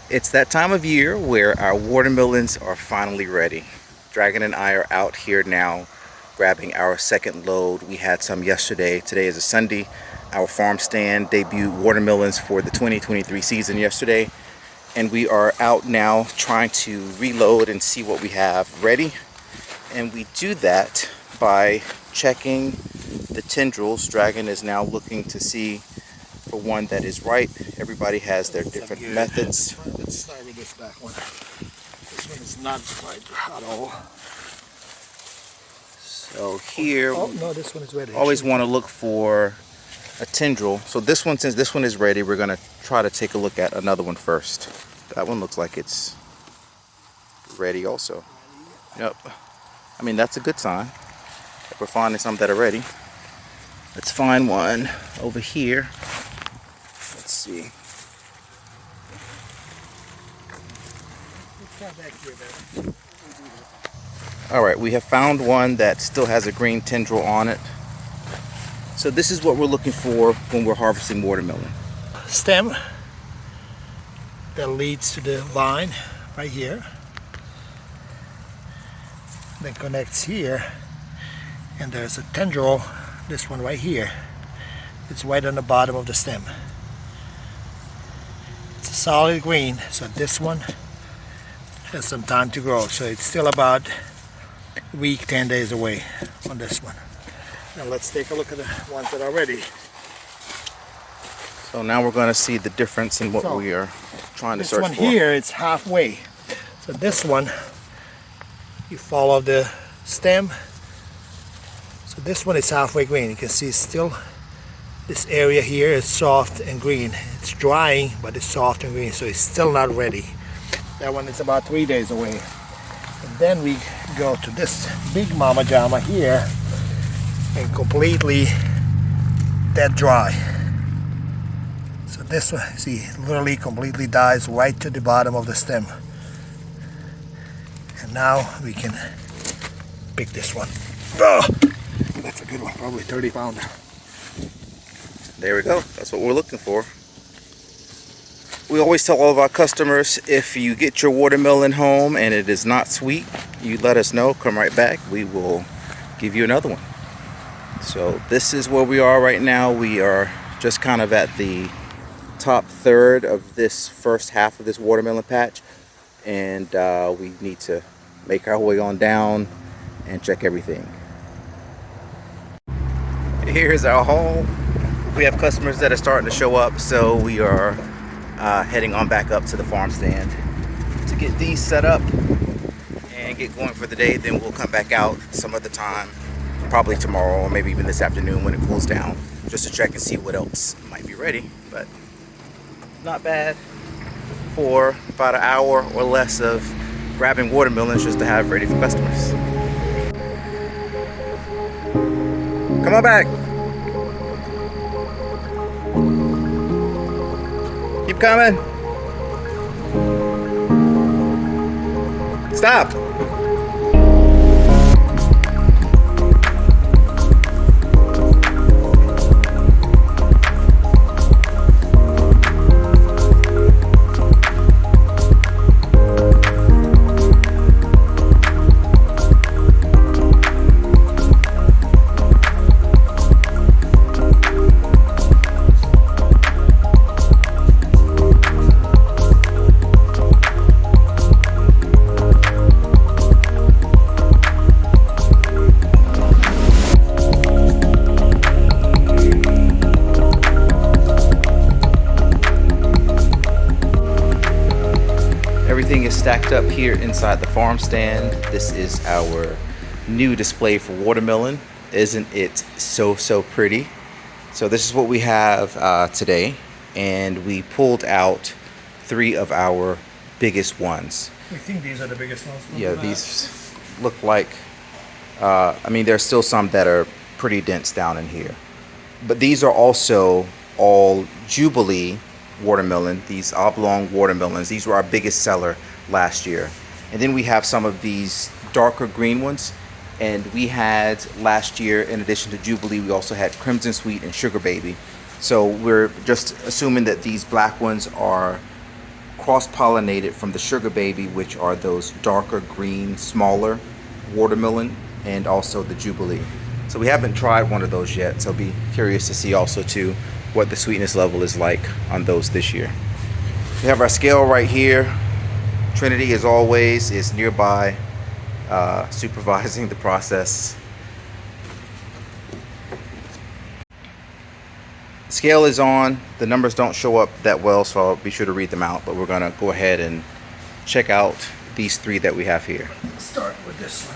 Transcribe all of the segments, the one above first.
It's that time of year where our watermelons are finally ready. Dragon and I are out here now grabbing our second load. We had some yesterday. Today is a Sunday. Our farm stand debuted watermelons for the 2023 season yesterday. And we are out now trying to reload and see what we have ready. And we do that by checking the tendrils. Dragon is now looking to see for one that is ripe. Everybody has their different methods. Let's start with this back one. This one is not ripe at all. So here, oh no, this one is ready. Always want to look for a tendril. So this one, since this one is ready, we're gonna try to take a look at another one first. That one looks like it's ready also. Yep. I mean, that's a good sign that we're finding some that are ready. Let's find one over here. Let's see. All right, we have found one that still has a green tendril on it. So this is what we're looking for when we're harvesting watermelon. Stem that leads to the vine right here. That connects here, and there's a tendril, this one right here. It's right on the bottom of the stem. It's a solid green, so this one has some time to grow. So it's still about a week, 10 days away on this one. Now let's take a look at the ones that are ready. So now we're going to see the difference in what we are trying to search for. This one here, it's halfway. So this one, you follow the stem. So this one is halfway green. You can see still this area here is soft and green. It's drying, but it's soft and green, so it's still not ready. That one is about 3 days away. And then we go to this big mama jama here and completely dead dry. So this one, see, literally completely dies right to the bottom of the stem. And now we can pick this one. Oh, that's a good one, probably 30 pounder. There we go. That's what we're looking for. We always tell all of our customers, if you get your watermelon home and it is not sweet, you let us know, come right back. We will give you another one. So this is where we are right now. We are just kind of at the top third of this first half of this watermelon patch. And we need to make our way on down and check everything. Here's our haul. We have customers that are starting to show up, so we are heading on back up to the farm stand to get these set up and get going for the day. Then we'll come back out some other time, probably tomorrow or maybe even this afternoon when it cools down, just to check and see what else might be ready. But not bad for about an hour or less of grabbing watermelons just to have ready for customers. Come on back. Keep coming. Stop. Everything is stacked up here inside the farm stand. This is our new display for watermelon. Isn't it so pretty? So this is what we have today, and we pulled out 3 of our biggest ones. We think these are the biggest ones. Yeah, these look like, I mean, there's still some that are pretty dense down in here. But these are also all Jubilee watermelon, these oblong watermelons. These were our biggest seller last year. And then we have some of these darker green ones. And we had last year, in addition to Jubilee, we also had Crimson Sweet and Sugar Baby. So we're just assuming that these black ones are cross-pollinated from the sugar baby, which are those darker green, smaller watermelon, and also the Jubilee. So we haven't tried one of those yet, so be curious to see also too what the sweetness level is like on those this year. We have our scale right here. Trinity, as always, is nearby supervising the process. Scale is on. The numbers don't show up that well, so I'll be sure to read them out, but we're gonna go ahead and check out these three that we have here. Let's start with this one.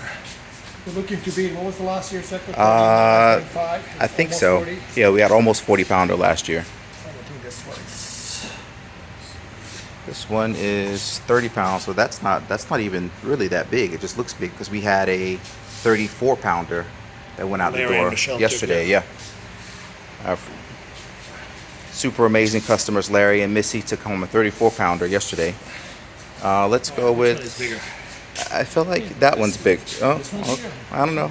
We're looking to be, what was the last year's set? I think so. 40? Yeah, we had almost 40 pounder last year. I think This one is 30 pounds, so that's not even really that big. It just looks big because we had a 34 pounder that went out the door yesterday. Yeah. Our super amazing customers, Larry and Missy, took home a 34 pounder yesterday. Let's go with. I feel like that one's big. Oh, okay. I don't know.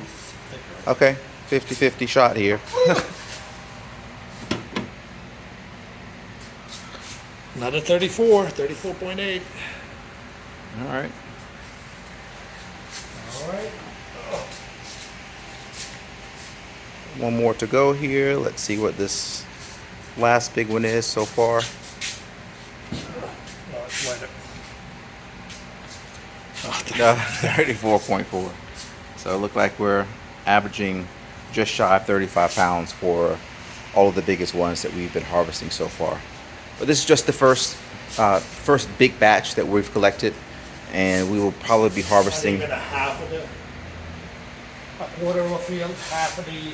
Okay, 50-50 shot here. Another 34, 34.8. All right. All right. One more to go here. Let's see what this last big one is so far. Oh, it's lighter. 34.4. So it looked like we're averaging just shy of 35 pounds for all of the biggest ones that we've been harvesting so far. But this is just the first big batch that we've collected, and we will probably be harvesting. Even a quarter of a field, half of the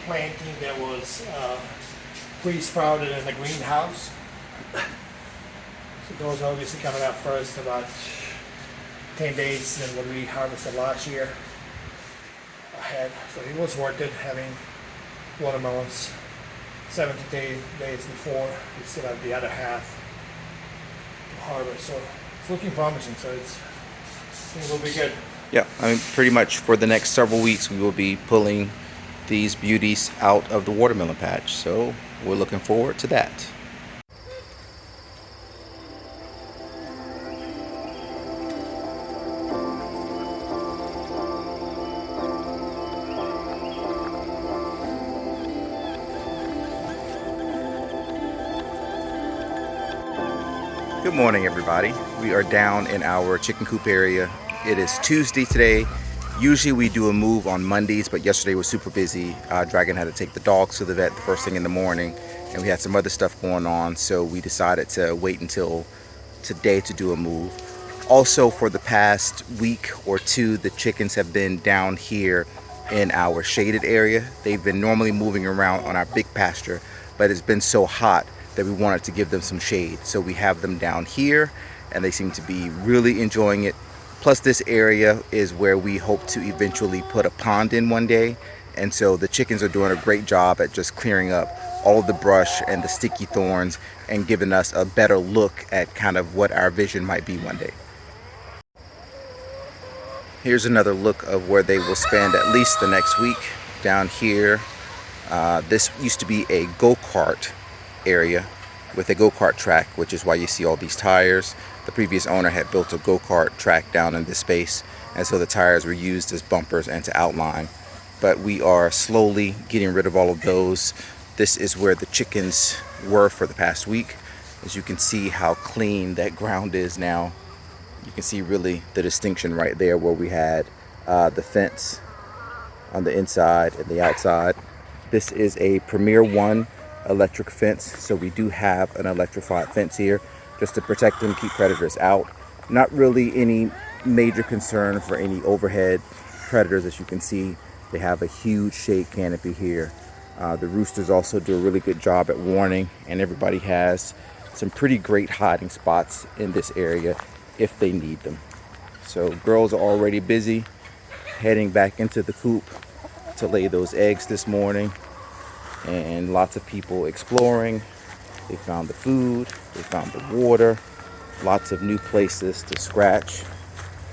planting that was pre-sprouted in the greenhouse. So those are obviously coming out first, about 10 days than what we harvested last year. Ahead, so it was worth it having watermelons 7 to 8 days before we still have the other half to harvest. So it's looking promising. So it will be good. Yeah, I mean, pretty much for the next several weeks, we will be pulling these beauties out of the watermelon patch. So we're looking forward to that. Good morning, everybody. We are down in our chicken coop area. It is Tuesday today. Usually we do a move on Mondays, but yesterday was super busy. Dragon had to take the dogs to the vet the first thing in the morning, and we had some other stuff going on, so we decided to wait until today to do a move. Also, for the past week or two, the chickens have been down here in our shaded area. They've been normally moving around on our big pasture, but it's been so hot that we wanted to give them some shade. So we have them down here, and they seem to be really enjoying it. Plus, this area is where we hope to eventually put a pond in one day. And so the chickens are doing a great job at just clearing up all of the brush and the sticky thorns and giving us a better look at kind of what our vision might be one day. Here's another look of where they will spend at least the next week down here. This used to be a go-kart area with a go-kart track, which is why you see all these tires. The previous owner had built a go-kart track down in this space, and so the tires were used as bumpers and to outline. But we are slowly getting rid of all of those. This is where the chickens were for the past week. As you can see how clean that ground is now. You can see really the distinction right there where we had the fence on the inside and the outside. This is a Premier 1 electric fence, so we do have an electrified fence here just to protect them, keep predators out. Not really any major concern for any overhead predators. As you can see, they have a huge shade canopy here. The roosters also do a really good job at warning, and everybody has some pretty great hiding spots in this area if they need them. So girls are already busy heading back into the coop to lay those eggs this morning, and lots of people exploring. They found the food, they found the water, lots of new places to scratch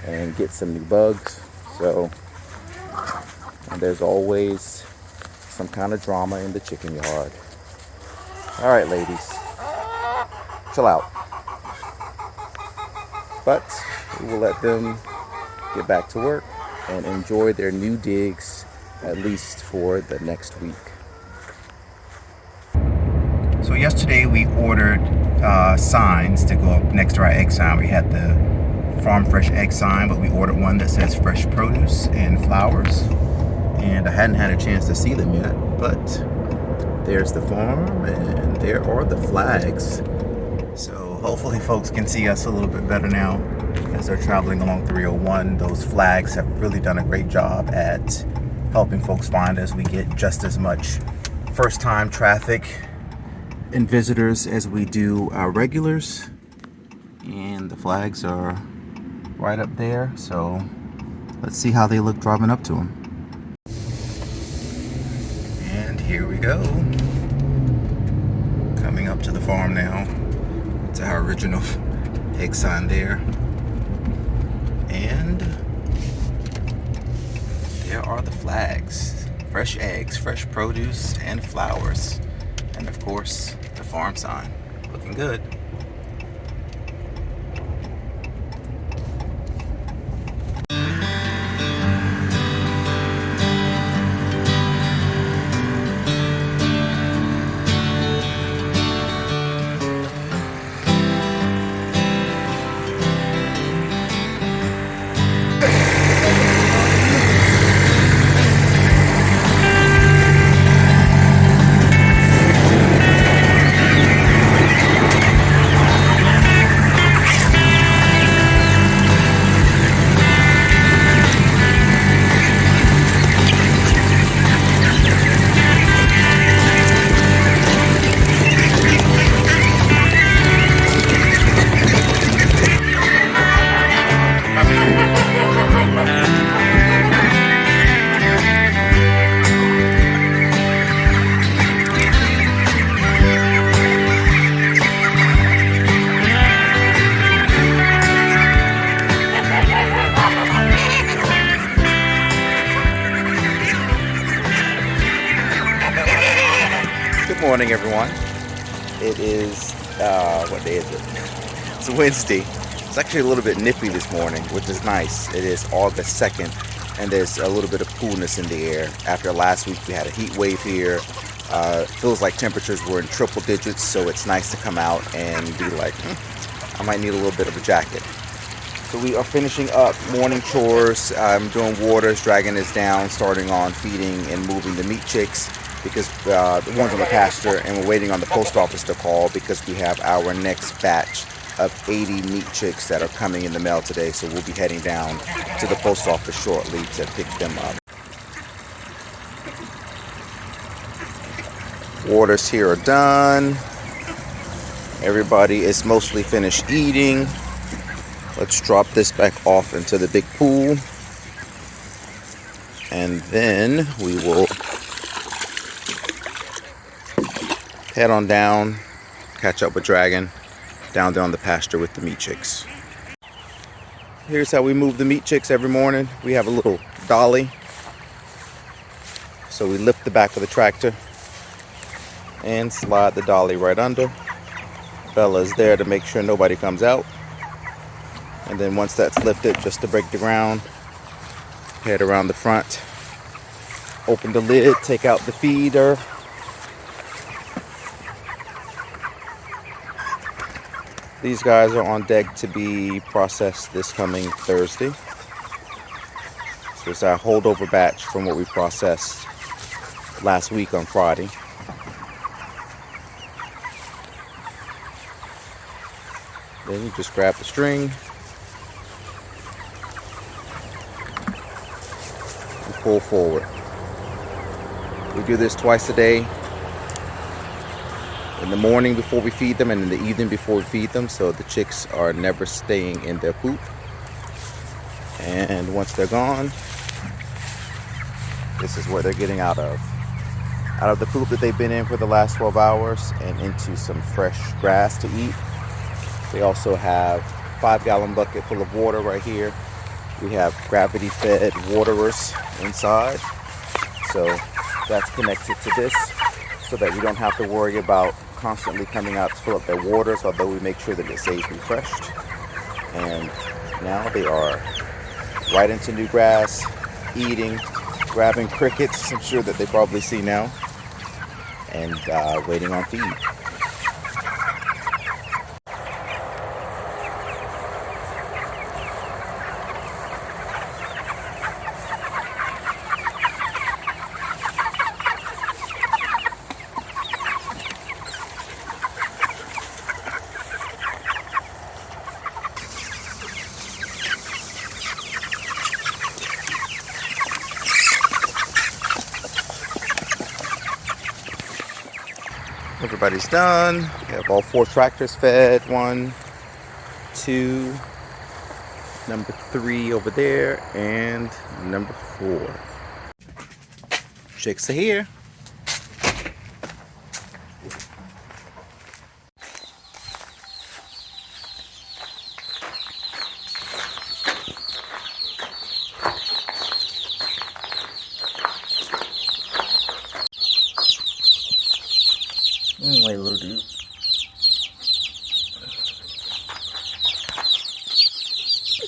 and get some new bugs. So, and there's always some kind of drama in the chicken yard. All right, ladies. chill out. But we will let them get back to work and enjoy their new digs, at least for the next week. So yesterday we ordered signs to go up next to our egg sign. We had the Farm Fresh egg sign, but we ordered one that says fresh produce and flowers. And I hadn't had a chance to see them yet, but there's the farm and there are the flags. So hopefully folks can see us a little bit better now as they're traveling along 301. Those flags have really done a great job at helping folks find us. We get just as much first-time traffic and visitors as we do our regulars. And the flags are right up there, so let's see how they look driving up to them. And here we go. Coming up to the farm now. It's our original egg sign there. And there are the flags. Fresh eggs, fresh produce, and flowers. And of course, the farm sign. Looking good. Good morning, everyone. It is, what day is it? It's Wednesday. It's actually a little bit nippy this morning, which is nice. It is August 2nd, and there's a little bit of coolness in the air. After last week, we had a heat wave here. Feels like temperatures were in triple digits, so it's nice to come out and be like, I might need a little bit of a jacket. So we are finishing up morning chores. I'm doing waters, dragging this down, starting on feeding and moving the meat chicks, because the ones on the pasture, and we're waiting on the post office to call because we have our next batch of 80 meat chicks that are coming in the mail today. So we'll be heading down to the post office shortly to pick them up. Waters here are done. Everybody is mostly finished eating. Let's drop this back off into the big pool. And then we will head on down, catch up with Dragon, down there on the pasture with the meat chicks. Here's how we move the meat chicks every morning. We have a little dolly. So we lift the back of the tractor and slide the dolly right under. Bella's there to make sure nobody comes out. And then once that's lifted, just to break the ground, head around the front, open the lid, take out the feeder. These guys are on deck to be processed this coming Thursday. So it's our holdover batch from what we processed last week on Friday. Then you just grab the string and pull forward. We do this twice a day. In the morning before we feed them and in the evening before we feed them, so the chicks are never staying in their coop. And once they're gone, this is what they're getting out of the coop that they've been in for the last 12 hours and into some fresh grass to eat. They also have a 5-gallon bucket full of water right here. We have gravity fed waterers inside, so that's connected to this so that we don't have to worry about constantly coming out to fill up their waters, although we make sure that it stays refreshed. And now they are right into new grass, eating, grabbing crickets, I'm sure that they probably see now, and waiting on feed. Everybody's done. We have all 4 tractors fed. 1, 2, number 3 over there, and number 4. Chicks are here. Wait, little dude.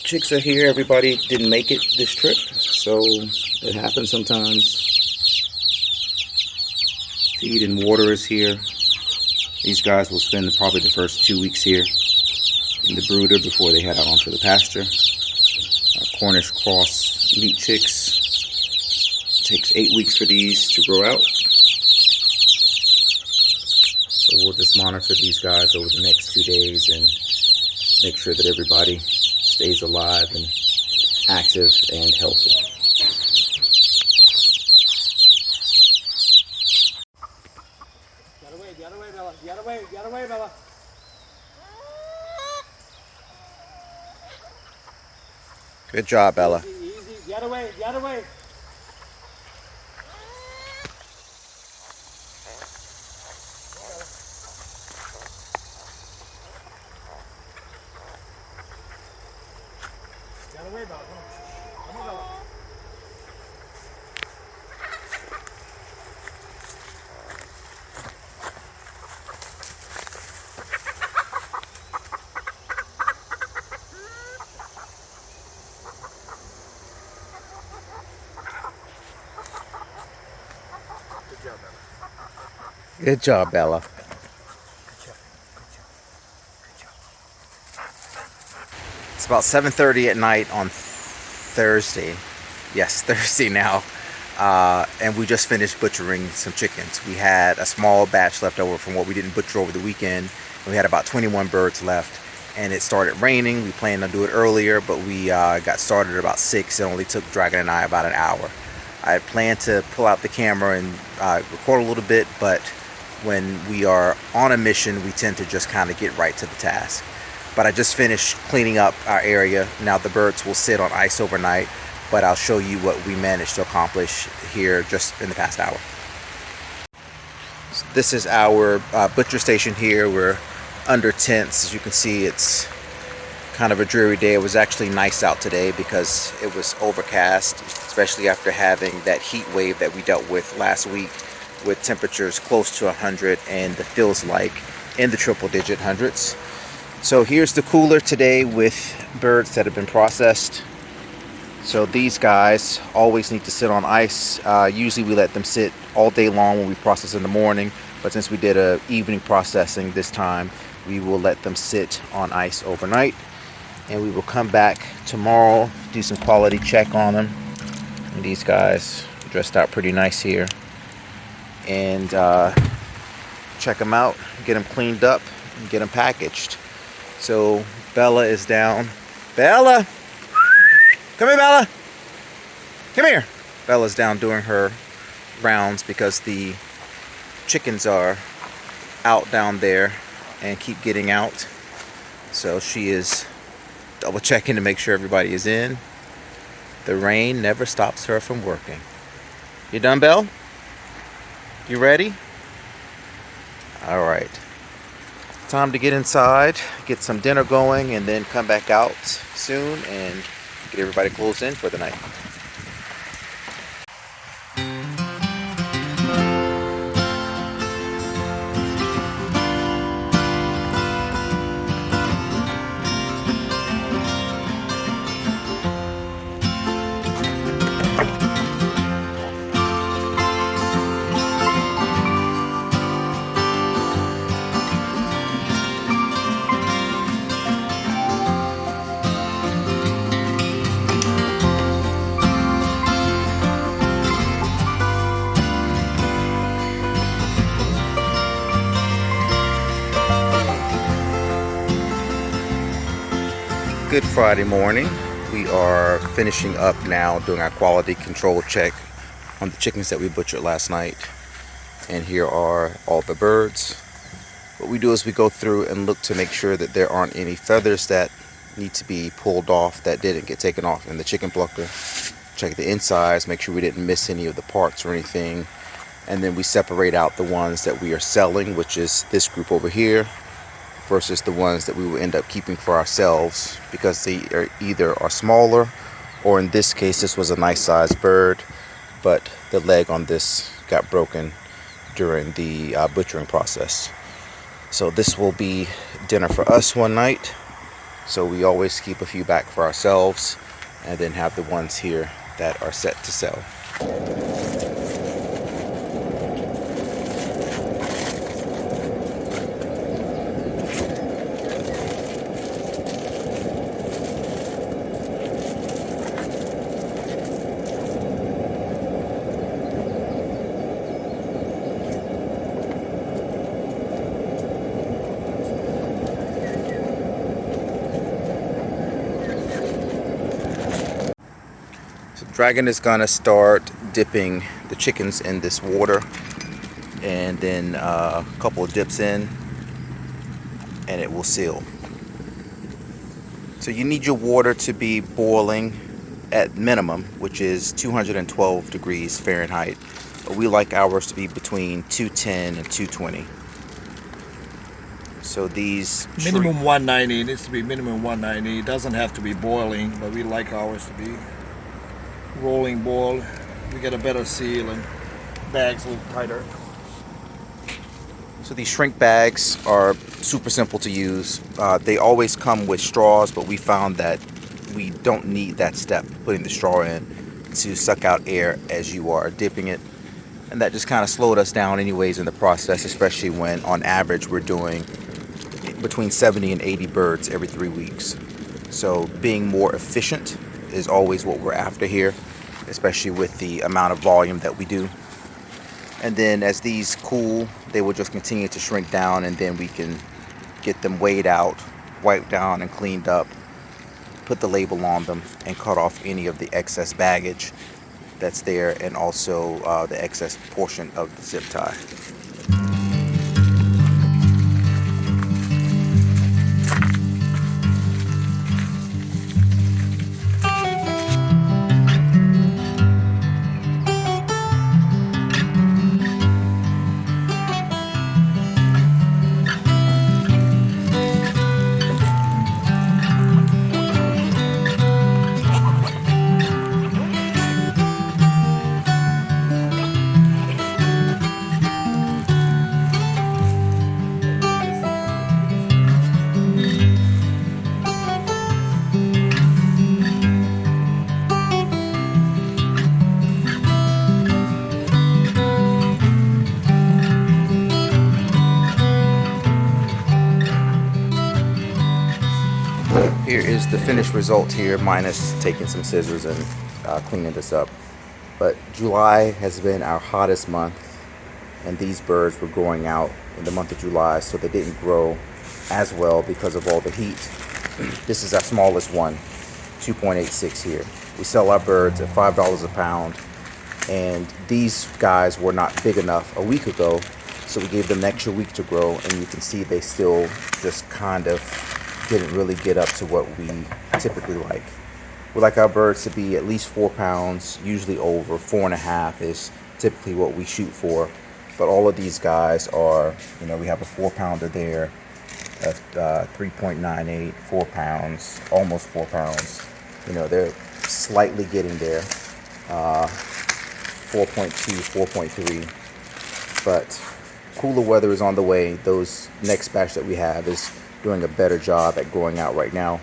Chicks are here. Everybody didn't make it this trip, so it happens sometimes. Feed and water is here. These guys will spend probably the first 2 weeks here in the brooder before they head out onto the pasture. Cornish cross meat chicks. It takes 8 weeks for these to grow out. So we'll just monitor these guys over the next 2 days and make sure that everybody stays alive and active and healthy. The other way, Bella. The other way, Bella. Good job, Bella. Easy, easy. The other way, the other way. The other way, Bella. Come on. Come on, Bella. Good job, Bella. It's about 7:30 at night on Thursday. Yes, Thursday now. And we just finished butchering some chickens. We had a small batch left over from what we didn't butcher over the weekend. We had about 21 birds left, and it started raining. We planned on doing it earlier, but we got started at about 6. It only took Dragon and I about an hour. I had planned to pull out the camera and record a little bit, but when we are on a mission, we tend to just kind of get right to the task. But I just finished cleaning up our area. Now the birds will sit on ice overnight, but I'll show you what we managed to accomplish here just in the past hour. So this is our butcher station here. We're under tents. As you can see, it's kind of a dreary day. It was actually nice out today because it was overcast, especially after having that heat wave that we dealt with last week with temperatures close to 100 and it feels like in the triple-digit hundreds. So here's the cooler today with birds that have been processed. So these guys always need to sit on ice. Usually we let them sit all day long when we process in the morning, but since we did a evening processing this time, we will let them sit on ice overnight. And we will come back tomorrow, do some quality check on them. And these guys dressed out pretty nice here. And check them out, get them cleaned up, and get them packaged. So Bella is down. Bella! Come here, Bella! Come here! Bella's down doing her rounds because the chickens are out down there and keep getting out. So she is double checking to make sure everybody is in. The rain never stops her from working. You done, Belle? You ready? All right. Time to get inside, get some dinner going, and then come back out soon and get everybody closed in for the night. Good Friday morning. We are finishing up now doing our quality control check on the chickens that we butchered last night. And here are all the birds. What we do is we go through and look to make sure that there aren't any feathers that need to be pulled off that didn't get taken off in the chicken plucker. Check the insides, make sure we didn't miss any of the parts or anything. And then we separate out the ones that we are selling, which is this group over here, versus the ones that we will end up keeping for ourselves because they are either smaller, or in this case this was a nice sized bird, but the leg on this got broken during the butchering process. So this will be dinner for us one night. So we always keep a few back for ourselves and then have the ones here that are set to sell. Dragon is gonna start dipping the chickens in this water, and then a couple of dips in and it will seal. So you need your water to be boiling at minimum, which is 212 degrees Fahrenheit. But we like ours to be between 210 and 220. So these Minimum 190. It needs to be minimum 190. It doesn't have to be boiling, but we like ours to be rolling boil. We get a better seal and bags a little tighter. So these shrink bags are super simple to use. They always come with straws, but we found that we don't need that step, putting the straw in to suck out air as you are dipping it. And that just kind of slowed us down anyways in the process, especially when on average we're doing between 70 and 80 birds every 3 weeks. So being more efficient is always what we're after here, especially with the amount of volume that we do. And then as these cool, they will just continue to shrink down, and then we can get them weighed out, wiped down and cleaned up, put the label on them, and cut off any of the excess baggage that's there, and also the excess portion of the zip tie. Here is the finished result here, minus taking some scissors and cleaning this up. But July has been our hottest month, and these birds were growing out in the month of July, so they didn't grow as well because of all the heat. This is our smallest one, 2.86 here. We sell our birds at $5 a pound, and these guys were not big enough a week ago, so we gave them an extra week to grow, and you can see they still just kind of didn't really get up to what we typically like. We like our birds to be at least 4 pounds, usually over 4.5 is typically what we shoot for. But all of these guys are, we have a 4-pounder there, 3.98, 4 pounds, almost 4 pounds. They're slightly getting there, 4.2, 4.3. But cooler weather is on the way. Those next batch that we have is doing a better job at growing out right now.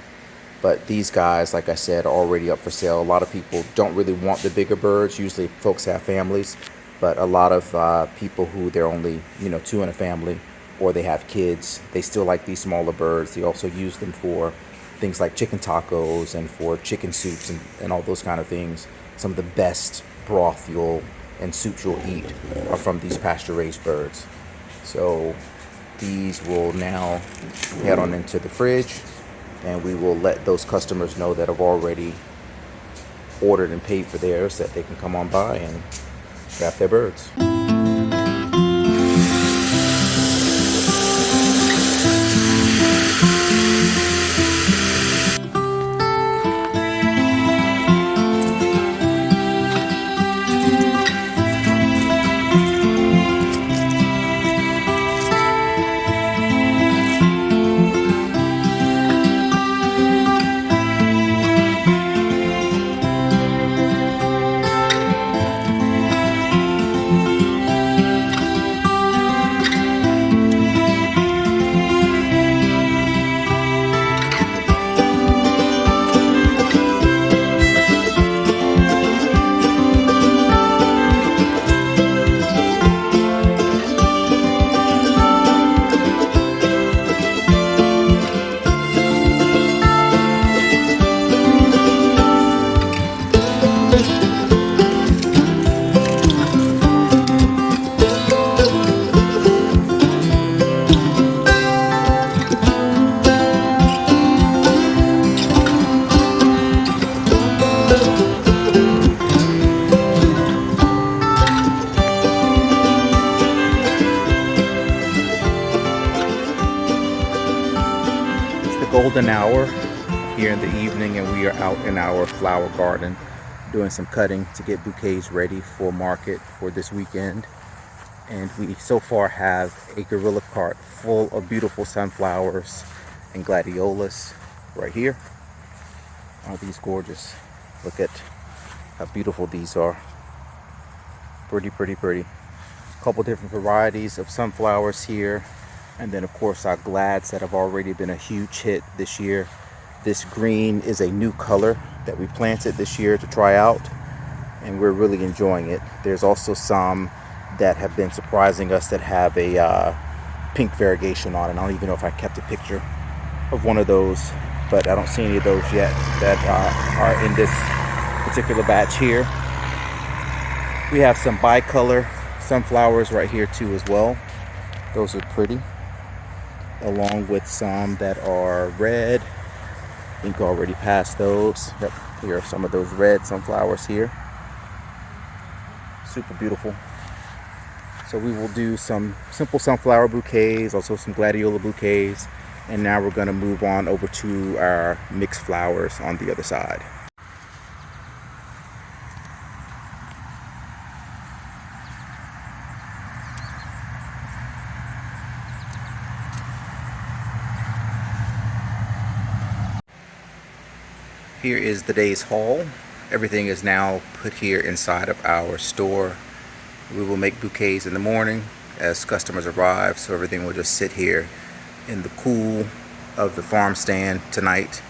But these guys, like I said, are already up for sale. A lot of people don't really want the bigger birds. Usually folks have families, but a lot of people who they're only 2 in a family, or they have kids, they still like these smaller birds. They also use them for things like chicken tacos and for chicken soups and all those kind of things. Some of the best broth and soups you'll eat are from these pasture raised birds. So these will now head on into the fridge, and we will let those customers know that have already ordered and paid for theirs that they can come on by and grab their birds. Golden hour here in the evening, and we are out in our flower garden doing some cutting to get bouquets ready for market for this weekend. And we so far have a gorilla cart full of beautiful sunflowers and gladiolas right here. Aren't these gorgeous? Look at how beautiful these are. Pretty, pretty, pretty. A couple different varieties of sunflowers here. And then of course our glads that have already been a huge hit this year. This green is a new color that we planted this year to try out, and we're really enjoying it. There's also some that have been surprising us that have a pink variegation on it. I don't even know if I kept a picture of one of those, but I don't see any of those yet that are in this particular batch here. We have some bicolor sunflowers right here too as well. Those are pretty, along with some that are red. I think already passed those. Yep, here are some of those red sunflowers here. Super beautiful. So we will do some simple sunflower bouquets, also some gladiola bouquets, and now we're going to move on over to our mixed flowers on the other side. Here is the day's haul. Everything is now put here inside of our store. We will make bouquets in the morning as customers arrive, so everything will just sit here in the cool of the farm stand tonight,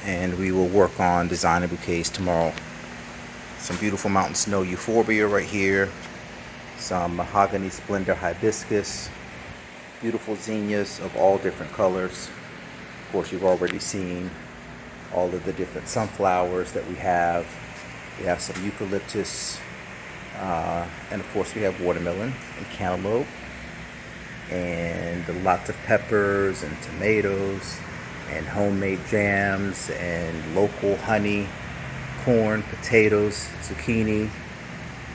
and we will work on designing bouquets tomorrow. Some beautiful mountain snow euphorbia right here, some mahogany splendor hibiscus, beautiful zinnias of all different colors. Of course, you've already seen all of the different sunflowers that we have. We have some eucalyptus, and of course we have watermelon and cantaloupe, and lots of peppers and tomatoes and homemade jams and local honey, corn, potatoes, zucchini,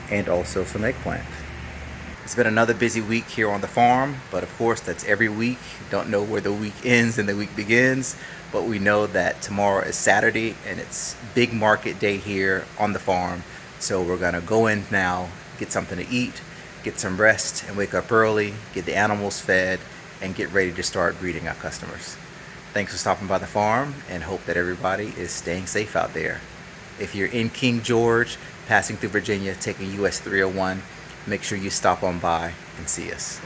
and also some eggplant. It's been another busy week here on the farm, but of course that's every week. Don't know where the week ends and the week begins, but we know that tomorrow is Saturday and it's big market day here on the farm. So we're gonna go in now, get something to eat, get some rest, and wake up early, get the animals fed, and get ready to start greeting our customers. Thanks for stopping by the farm, and hope that everybody is staying safe out there. If you're in King George, passing through Virginia, taking US 301, make sure you stop on by and see us.